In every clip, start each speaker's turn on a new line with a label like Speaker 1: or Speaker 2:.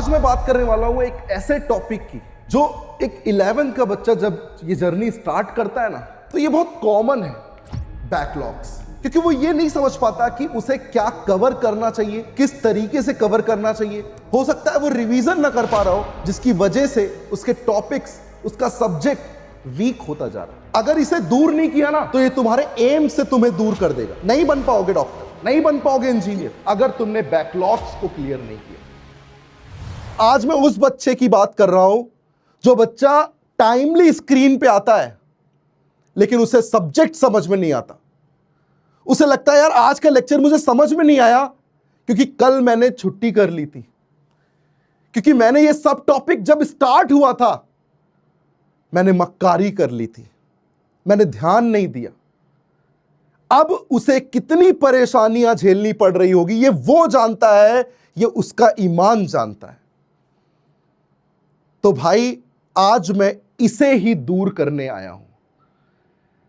Speaker 1: आज मैं बात करने वाला हूं एक ऐसे टॉपिक की जो एक 11 का बच्चा जब ये जर्नी स्टार्ट करता है ना, तो ये बहुत कॉमन है, बैकलॉग्स। क्योंकि वो ये नहीं समझ पाता कि उसे क्या कवर करना चाहिए, किस तरीके से कवर करना चाहिए। हो सकता है वो रिवीजन ना कर पा रहा हो, जिसकी वजह से उसके टॉपिक्स, उसका सब्जेक्ट वीक होता जा रहा है। अगर इसे दूर नहीं किया ना, तो ये तुम्हारे एम से तुम्हें दूर कर देगा। नहीं बन पाओगे डॉक्टर, नहीं बन पाओगे इंजीनियर, अगर तुमने बैकलॉग्स को क्लियर नहीं किया। आज मैं उस बच्चे की बात कर रहा हूं जो बच्चा टाइमली स्क्रीन पे आता है, लेकिन उसे सब्जेक्ट समझ में नहीं आता। उसे लगता है यार आज का लेक्चर मुझे समझ में नहीं आया, क्योंकि कल मैंने छुट्टी कर ली थी, क्योंकि मैंने ये सब टॉपिक जब स्टार्ट हुआ था मैंने मक्कारी कर ली थी, मैंने ध्यान नहीं दिया। अब उसे कितनी परेशानियां झेलनी पड़ रही होगी ये वो जानता है, ये उसका ईमान जानता है। तो भाई आज मैं इसे ही दूर करने आया हूं।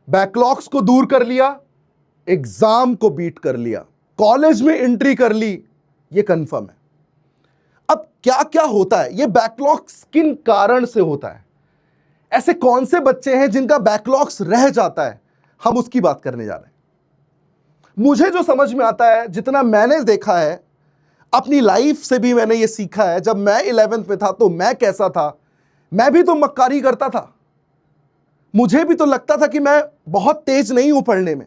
Speaker 1: बैकलॉग्स को दूर कर लिया, एग्जाम को बीट कर लिया, कॉलेज में एंट्री कर ली, ये कंफर्म है। अब क्या क्या होता है, ये बैकलॉग्स किन कारण से होता है, ऐसे कौन से बच्चे हैं जिनका बैकलॉग्स रह जाता है, हम उसकी बात करने जा रहे हैं। मुझे जो समझ में आता है, जितना मैंने देखा है अपनी लाइफ से भी मैंने ये सीखा है। जब मैं 11th में था तो मैं कैसा था, मैं भी तो मक्कारी करता था। मुझे भी तो लगता था कि मैं बहुत तेज नहीं हूं पढ़ने में,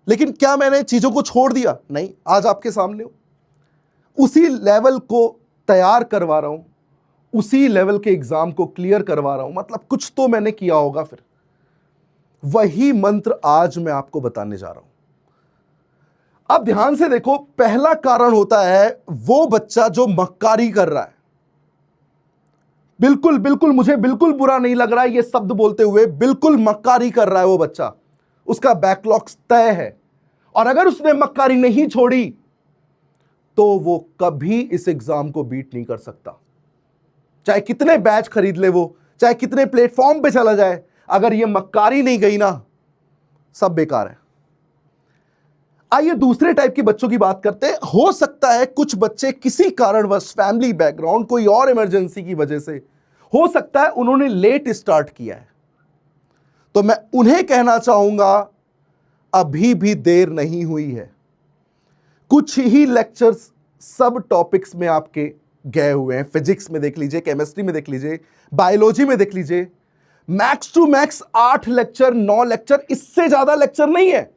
Speaker 1: लेकिन क्या मैंने चीजों को छोड़ दिया? नहीं, आज आपके सामने हूं, उसी लेवल को तैयार करवा रहा हूं, उसी लेवल के एग्जाम को क्लियर करवा रहा हूं। मतलब कुछ तो मैंने किया होगा। फिर वही मंत्र आज मैं आपको बताने जा रहा हूं। अब ध्यान से देखो, पहला कारण होता है वो बच्चा जो मक्कारी कर रहा है। बिल्कुल बिल्कुल मुझे बिल्कुल बुरा नहीं लग रहा है ये शब्द बोलते हुए, बिल्कुल मक्कारी कर रहा है वो बच्चा, उसका बैकलॉग्स तय है। और अगर उसने मक्कारी नहीं छोड़ी तो वो कभी इस एग्जाम को बीट नहीं कर सकता। चाहे कितने बैच खरीद ले वो, चाहे कितने प्लेटफॉर्म पे चला जाए, अगर ये मक्कारी नहीं गई ना, सब बेकार है। आइए दूसरे टाइप के बच्चों की बात करते हैं। हो सकता है कुछ बच्चे किसी कारणवश, फैमिली बैकग्राउंड, कोई और इमरजेंसी की वजह से, हो सकता है उन्होंने लेट स्टार्ट किया है, तो मैं उन्हें कहना चाहूंगा अभी भी देर नहीं हुई है। कुछ ही लेक्चर्स सब टॉपिक्स में आपके गए हुए हैं। फिजिक्स में देख लीजिए, केमिस्ट्री में देख लीजिए, बायोलॉजी में देख लीजिए। Max to max 8 lecture, 9 lecture, इससे ज्यादा लेक्चर नहीं है।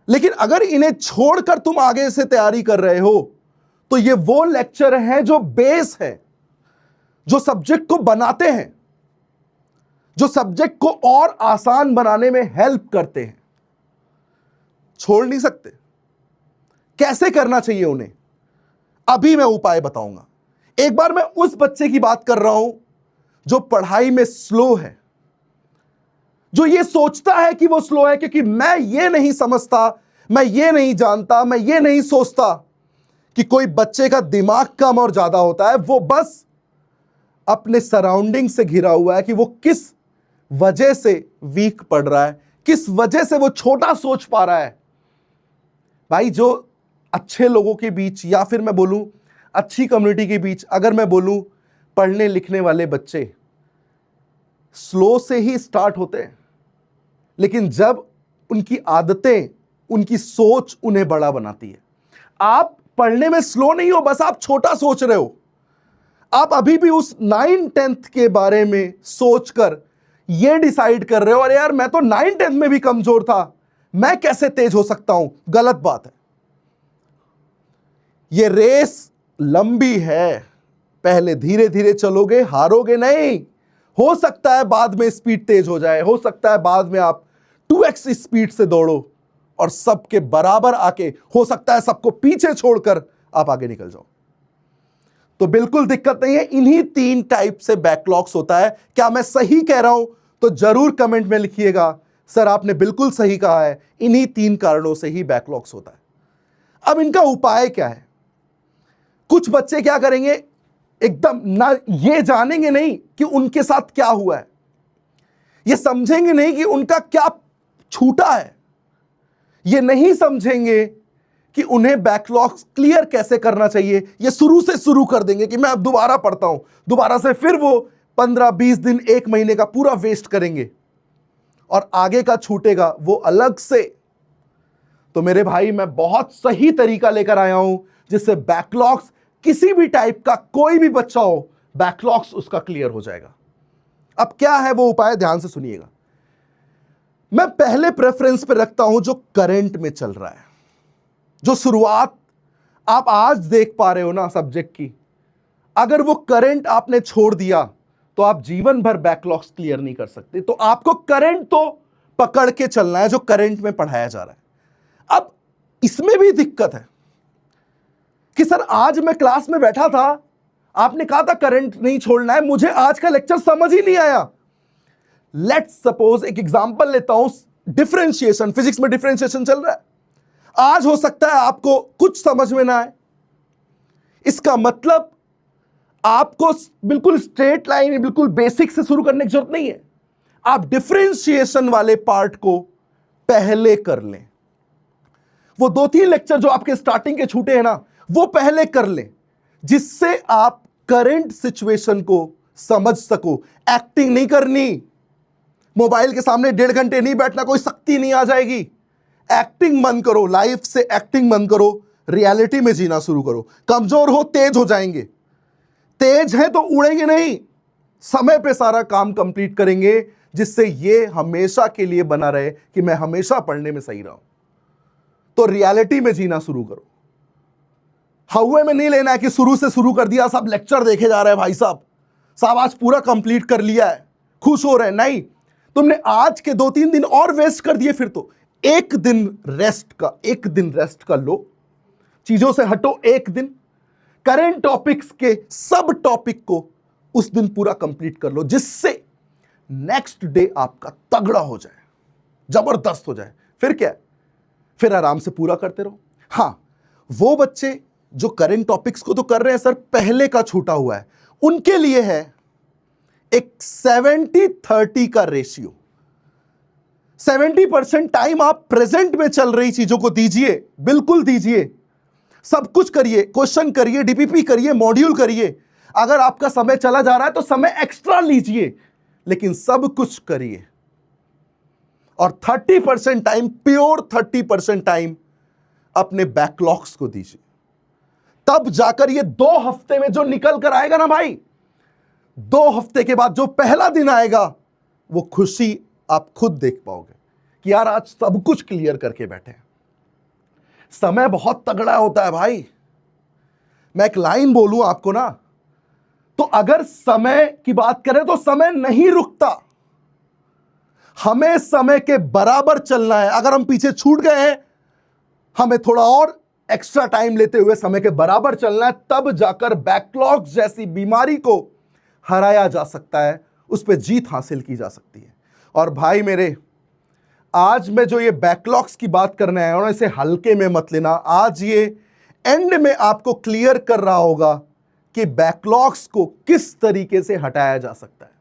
Speaker 1: लेकिन अगर इन्हें छोड़कर तुम आगे से तैयारी कर रहे हो, तो ये वो लेक्चर हैं जो बेस है, जो सब्जेक्ट को बनाते हैं, जो सब्जेक्ट को और आसान बनाने में हेल्प करते हैं। छोड़ नहीं सकते। कैसे करना चाहिए उन्हें, अभी मैं उपाय बताऊंगा। एक बार मैं उस बच्चे की बात कर रहा हूं जो पढ़ाई में स्लो है, जो ये सोचता है कि वो स्लो है क्योंकि मैं ये नहीं समझता, मैं ये नहीं जानता, मैं ये नहीं सोचता कि कोई बच्चे का दिमाग कम और ज्यादा होता है। वो बस अपने सराउंडिंग से घिरा हुआ है कि वो किस वजह से वीक पड़ रहा है, किस वजह से वो छोटा सोच पा रहा है। भाई जो अच्छे लोगों के बीच, या फिर मैं बोलूं अच्छी कम्युनिटी के बीच, अगर मैं बोलूं पढ़ने लिखने वाले बच्चे स्लो से ही स्टार्ट होते हैं, लेकिन जब उनकी आदतें, उनकी सोच उन्हें बड़ा बनाती है। आप पढ़ने में स्लो नहीं हो, बस आप छोटा सोच रहे हो। आप अभी भी उस 9th-10th के बारे में सोचकर यह डिसाइड कर रहे हो, अरे यार मैं तो 9th-10th में भी कमजोर था, मैं कैसे तेज हो सकता हूं। गलत बात है। यह रेस लंबी है, पहले धीरे धीरे चलोगे, हारोगे नहीं। हो सकता है बाद में स्पीड तेज हो जाए, हो सकता है बाद में आप 2x स्पीड से दौड़ो और सबके बराबर आके, हो सकता है सबको पीछे छोड़कर आप आगे निकल जाओ। तो बिल्कुल दिक्कत नहीं है। इन्हीं 3 टाइप से बैकलॉग्स होता है। क्या मैं सही कह रहा हूं? तो जरूर कमेंट में लिखिएगा, सर आपने बिल्कुल सही कहा है, इन्हीं 3 कारणों से ही बैकलॉग्स होता है। अब इनका उपाय क्या है? कुछ बच्चे क्या करेंगे, एकदम ना ये जानेंगे नहीं कि उनके साथ क्या हुआ है, ये समझेंगे नहीं कि उनका क्या छूटा है, ये नहीं समझेंगे कि उन्हें बैकलॉग क्लियर कैसे करना चाहिए, ये शुरू से शुरू कर देंगे कि मैं अब दोबारा पढ़ता हूं, दोबारा से फिर वो 15-20 दिन 1 महीने का पूरा वेस्ट करेंगे और आगे का छूटेगा वो अलग से। तो मेरे भाई, मैं बहुत सही तरीका लेकर आया हूं जिससे बैकलॉग्स, किसी भी टाइप का कोई भी बच्चा हो, बैकलॉग्स उसका क्लियर हो जाएगा। अब क्या है वो उपाय, ध्यान से सुनिएगा। मैं पहले प्रेफरेंस पे रखता हूं जो करंट में चल रहा है, जो शुरुआत आप आज देख पा रहे हो ना सब्जेक्ट की। अगर वो करंट आपने छोड़ दिया तो आप जीवन भर बैकलॉग्स क्लियर नहीं कर सकते। तो आपको करंट तो पकड़ के चलना है जो करंट में पढ़ाया जा रहा है। अब इसमें भी दिक्कत है कि सर आज मैं क्लास में बैठा था, आपने कहा था करंट नहीं छोड़ना है, मुझे आज का लेक्चर समझ ही नहीं आया। लेट्स सपोज एक एग्जांपल लेता हूं, डिफरेंशिएशन, फिजिक्स में डिफरेंशिएशन चल रहा है। आज हो सकता है आपको कुछ समझ में ना आए, इसका मतलब आपको बिल्कुल स्ट्रेट लाइन, बिल्कुल बेसिक से शुरू करने की जरूरत नहीं है। आप डिफरेंशिएशन वाले पार्ट को पहले कर लें। वो 2-3 लेक्चर जो आपके स्टार्टिंग के छूटे हैं ना, वो पहले कर लें, जिससे आप करंट सिचुएशन को समझ सको। एक्टिंग नहीं करनी, मोबाइल के सामने 1.5 घंटे नहीं बैठना, कोई शक्ति नहीं आ जाएगी। एक्टिंग बंद करो, लाइफ से एक्टिंग बंद करो, रियलिटी में जीना शुरू करो। कमजोर हो, तेज हो जाएंगे, तेज है तो उड़ेंगे नहीं, समय पे सारा काम कंप्लीट करेंगे, जिससे ये हमेशा के लिए बना रहे कि मैं हमेशा पढ़ने में सही रहा हूं। तो रियलिटी में जीना शुरू करो। हवा में नहीं लेना है कि शुरू से शुरू कर दिया, सब लेक्चर देखे जा रहे हैं, भाई साहब आज पूरा कंप्लीट कर लिया है, खुश हो रहे हैं। नहीं, तुमने आज के 2-3 दिन और वेस्ट कर दिए, फिर तो एक दिन रेस्ट का लो, चीजों से हटो। एक दिन करेंट टॉपिक्स के सब टॉपिक को उस दिन पूरा कंप्लीट कर लो, जिससे नेक्स्ट डे आपका तगड़ा हो जाए, जबरदस्त हो जाए। फिर क्या, फिर आराम से पूरा करते रहो। हां, वो बच्चे जो करेंट टॉपिक्स को तो कर रहे हैं सर, पहले का छूटा हुआ है, उनके लिए है एक 70-30 का रेशियो। 70% टाइम आप प्रेजेंट में चल रही चीजों को दीजिए, बिल्कुल दीजिए, सब कुछ करिए, क्वेश्चन करिए, डीपीपी करिए, मॉड्यूल करिए। अगर आपका समय चला जा रहा है तो समय एक्स्ट्रा लीजिए, लेकिन सब कुछ करिए। और 30% टाइम, प्योर 30% टाइम अपने बैकलॉग्स को दीजिए। तब जाकर ये 2 हफ्ते में जो निकल कर आएगा ना भाई, 2 हफ्ते के बाद जो पहला दिन आएगा, वो खुशी आप खुद देख पाओगे कि यार आज सब कुछ क्लियर करके बैठे हैं। समय बहुत तगड़ा होता है भाई। मैं एक लाइन बोलूं आपको ना, तो अगर समय की बात करें तो समय नहीं रुकता, हमें समय के बराबर चलना है। अगर हम पीछे छूट गए हैं, हमें थोड़ा और एक्स्ट्रा टाइम लेते हुए समय के बराबर चलना है, तब जाकर बैकलॉग जैसी बीमारी को हराया जा सकता है, उस पर जीत हासिल की जा सकती है। और भाई मेरे, आज मैं जो ये बैकलॉग्स की बात करने आया हूं, इसे हल्के में मत लेना। आज ये एंड में आपको क्लियर कर रहा होगा कि बैकलॉग्स को किस तरीके से हटाया जा सकता है।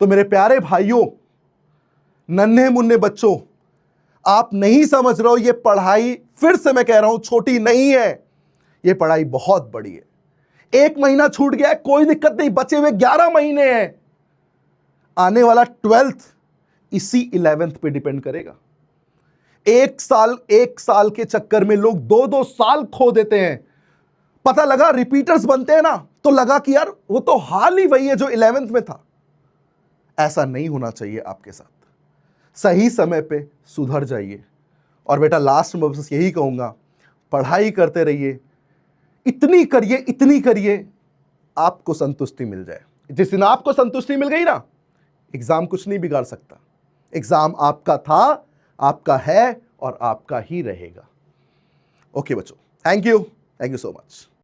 Speaker 1: तो मेरे प्यारे भाइयों, नन्हे मुन्ने बच्चों, आप नहीं समझ रहे हो, ये पढ़ाई, फिर से मैं कह रहा हूं, छोटी नहीं है, ये पढ़ाई बहुत बड़ी है। 1 महीना छूट गया है, कोई दिक्कत नहीं, बचे हुए 11 महीने हैं। आने वाला 12th इसी 11th पे डिपेंड करेगा। 1 साल के चक्कर में लोग 2-2 साल खो देते हैं। पता लगा रिपीटर्स बनते हैं ना, तो लगा कि यार वो तो हाल ही वही है जो 11th में था। ऐसा नहीं होना चाहिए आपके साथ। सही समय पे सुधर जाइए। और बेटा, लास्ट में बस यही कहूंगा, पढ़ाई करते रहिए, इतनी करिए आपको संतुष्टि मिल जाए। जिस दिन आपको संतुष्टि मिल गई ना, एग्जाम कुछ नहीं बिगाड़ सकता। एग्जाम आपका था, आपका है और आपका ही रहेगा। ओके बच्चों, थैंक यू सो मच।